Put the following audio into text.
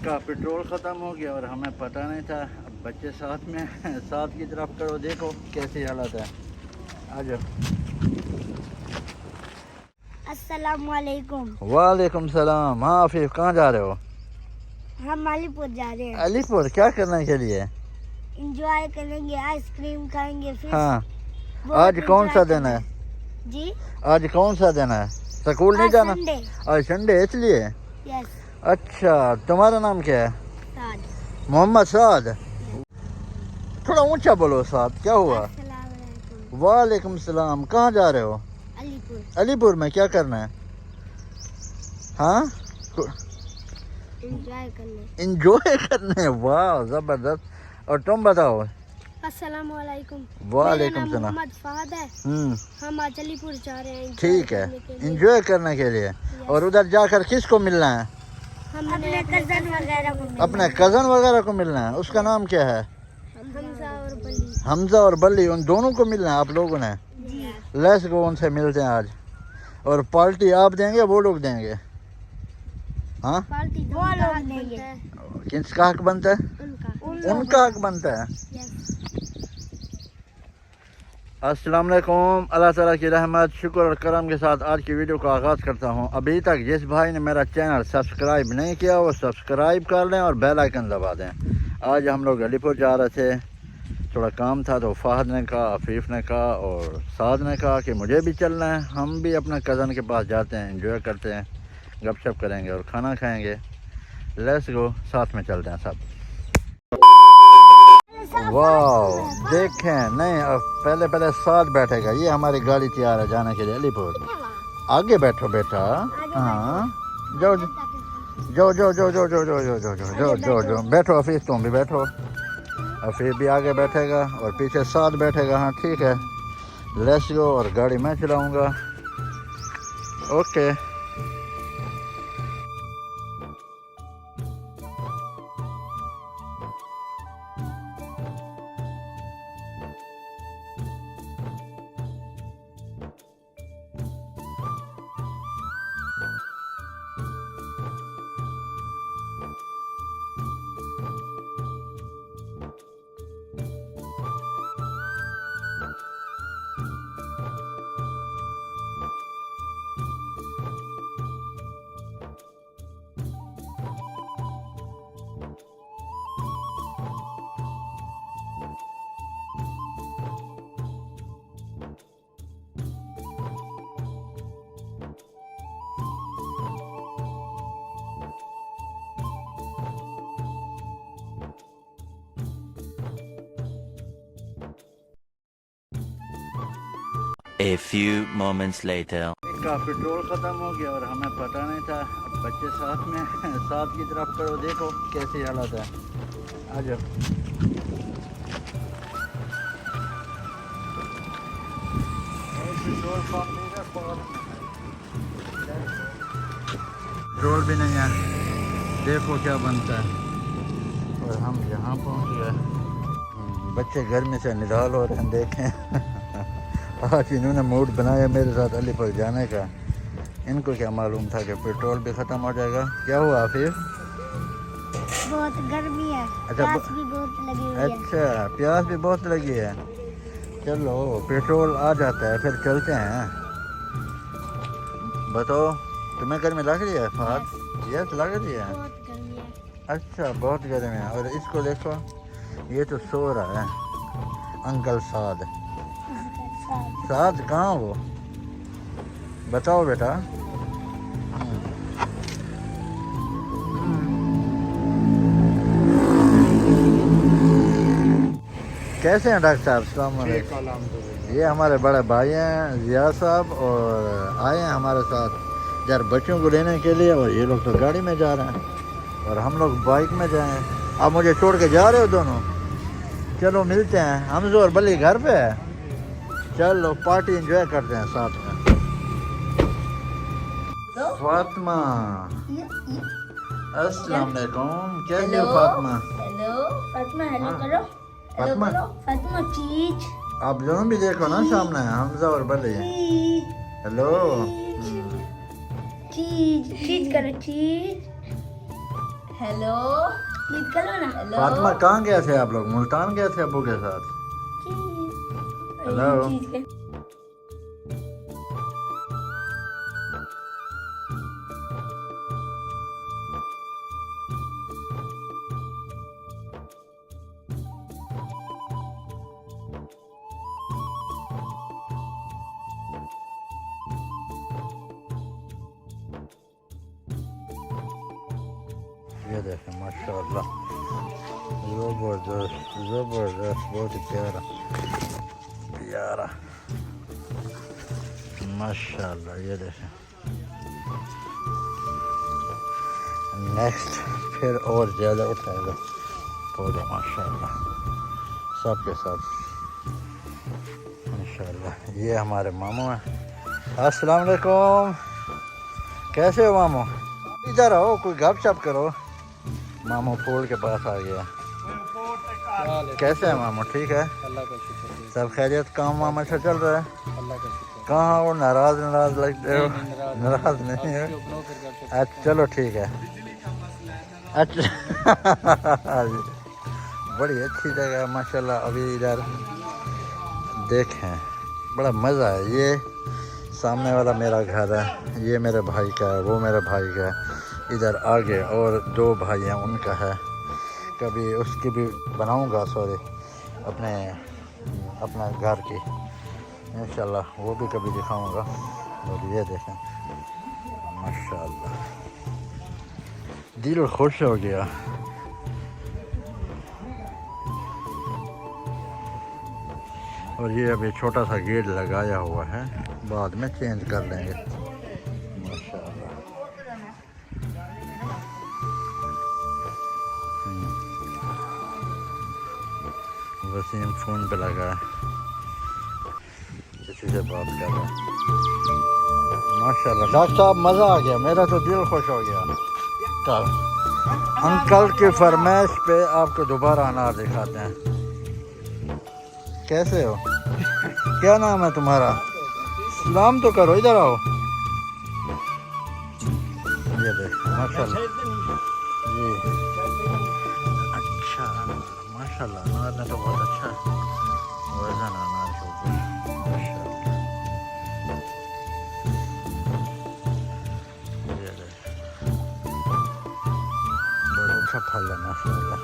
का पेट्रोल ख़त्म हो गया और हमें पता नहीं था। अब बच्चे साथ में साथ की तरफ करो, देखो कैसी हालत है। आ जाओ। अस्सलामुअलैकुम। वालेकुम सलाम। हाँ आफिफ, कहाँ जा रहे हो? हम अलीपुर जा रहे हैं। अलीपुर क्या करने के लिए? इंजॉय करेंगे, आइसक्रीम खाएंगे, फिर हाँ। बहुत आज कौन सा enjoy दिन है? करना जी, आज कौन सा दिन है? स्कूल नहीं आज जाना? संडे। आज संडे इसलिए। यस। अच्छा, तुम्हारा नाम क्या है? साद। मोहम्मद साद। थोड़ा ऊंचा बोलो साद, क्या हुआ? अस्सलामुअलैकुम। वालेकुम सलाम। कहाँ जा रहे हो? अलीपुर। अलीपुर में क्या करना है? हाँ, इंजॉय करने। इंजॉय करने। वाह जबरदस्त। और तुम बताओ? अस्सलामुअलैकुम। वालेकुम मेरा नाम सलाम। मोहम्मद फहद है। हम आज अलीपुर जा रहे हैं। ठीक है, इंजॉय करने के लिए। और उधर जाकर किसको मिलना है? हम अपने कजन वगैरह को अपने कजन वगैरह को मिलना है। उसका नाम क्या है? हमजा और बली। हमजा और बल्ली, उन दोनों को मिलना है आप लोगों ने। जी। लेट्स गो, उनसे मिलते हैं आज। और पार्टी आप देंगे वो लोग देंगे? हाँ, पार्टी वो लोग देंगे। किसका हक बनता है? उनका हक बनता है। अस्सलाम वालेकुम। अल्लाह ताला की रहमत, शुक्र और करम के साथ आज की वीडियो का आगाज़ करता हूँ। अभी तक जिस भाई ने मेरा चैनल सब्सक्राइब नहीं किया वो सब्सक्राइब कर लें और बेल आइकन दबा दें। आज हम लोग अलीपुर जा रहे थे, थोड़ा काम था तो फहद ने कहा, अफीफ़ ने कहा और साद ने कहा कि मुझे भी चलना है। हम भी अपने कज़न के पास जाते हैं, एंजॉय करते हैं, गपशप करेंगे और खाना खाएँगे। लेट्स गो, साथ में चलते हैं सब। वाह देखें, नहीं पहले पहले साथ बैठेगा। ये हमारी गाड़ी तैयार है जाने के लिए अलीपुर। आगे बैठो बेटा। हाँ, जाओ जाओ जाओ जाओ जाओ जाओ जाओ जाओ जाओ जाओ जाओ जाओ जाओ बैठो। अफीफ तुम भी बैठो। अफीफ भी आगे बैठेगा और पीछे साथ बैठेगा। हाँ ठीक है, लेट्स गो। और गाड़ी मैं चलाऊँगा। Okay. A few moments later. का पेट्रोल ख़त्म हो गया और हमें पता नहीं था। अब बच्चे साथ में साथ की तरफ करो, देखो कैसी हालत है। आ जाओ। पेट्रोल भी नहीं है, देखो क्या बनता है। और हम यहाँ पहुँच गए। बच्चे गर्मी से निढाल हो रहे हैं, देखें। आज इन्होंने मूड बनाया मेरे साथ अलीपुर जाने का। इनको क्या मालूम था कि पेट्रोल भी ख़त्म हो जाएगा। क्या हुआ आफिफ? बहुत गर्मी है। अच्छा, प्यास भी बहुत लगी हुई है। अच्छा, प्यास भी बहुत लगी है। चलो पेट्रोल आ जाता है फिर चलते हैं। बताओ, तुम्हें गर्मी लग रही है फहद? यस लग रही है। बहुत गर्मी है। अच्छा, बहुत गर्मी है। और इसको देखो, ये तो सो रहा है। अंकल साद। साद कहाँ वो? बताओ बेटा। कैसे हैं डॉक्टर साहब? अस्सलाम वालेकुम। ये हमारे बड़े भाई हैं जिया साहब, और आए हैं हमारे साथ यार बच्चों को लेने के लिए। और ये लोग तो गाड़ी में जा रहे हैं और हम लोग बाइक में जाएं। आप मुझे छोड़ के जा रहे हो दोनों? चलो मिलते हैं। हमजा और बली घर पे है। चलो पार्टी एंजॉय करते हैं साथ में। फातिमा, अस्सलाम वालेकुम। कैसी हो फातिमा? हेलो फातिमा, हेलो करो। फातिमा, फातिमा चीज। आप दोनों भी देखो ना सामने, हमजा और बली। हेलो। चीज चीज करो चीज। हेलो निकलो ना हेलो फातिमा कहाँ गए थे आप लोग? मुल्तान गए थे अबू के साथ? हेलो ये देखें माशाल्लाह जबरदस्त जबरदस्त बहुत ही प्यारा प्यारा माशाल्लाह। ये देखें नेक्स्ट फिर और ज़्यादा उठाएगा पौधा माशाल्लाह सबके साथ इंशाल्लाह। ये हमारे मामू हैं। अस्सलाम वालेकुम, कैसे हो मामू? इधर आओ कोई गपशप करो। मामू फूल के पास आ गया। कैसे है मामू? ठीक है अल्लाह का शुक्र। सब खैरियत? काम वाम अच्छा चल रहा है? अल्लाह का शुक्र। कहाँ हो? नाराज नाराज लगते हो? नाराज नहीं है? अच्छा चलो ठीक है। अच्छा बड़ी अच्छी जगह है माशाल्लाह। अभी इधर देखें बड़ा मज़ा है। ये सामने वाला मेरा घर है, ये मेरे भाई का है, वो मेरे भाई का है। इधर आगे और दो भाई हैं उनका है। कभी उसकी भी बनाऊंगा सॉरी अपना घर की इंशाल्लाह, वो भी कभी दिखाऊंगा। और ये देखें माशाल्लाह दिल खुश हो गया। और ये अभी छोटा सा गेट लगाया हुआ है, बाद में चेंज कर लेंगे माशाल्लाह। वसीम फ़ोन पे लगा है, किसी से बात कर रहा है माशाल्लाह। डॉक्टर साहब मज़ा आ गया, मेरा तो दिल खुश हो गया। कल अंकल की फरमाइश पे आपको दोबारा अनार दिखाते हैं। कैसे हो? क्या नाम है तुम्हारा? सलाम तो करो, इधर आओ। ये देखो माशाल्लाह ये अच्छा माशाल्लाह अनार ने तो बहुत अच्छा वजन अनार के ऊपर माशाल्लाह। ये देखो बहुत अच्छा फल है माशाल्लाह।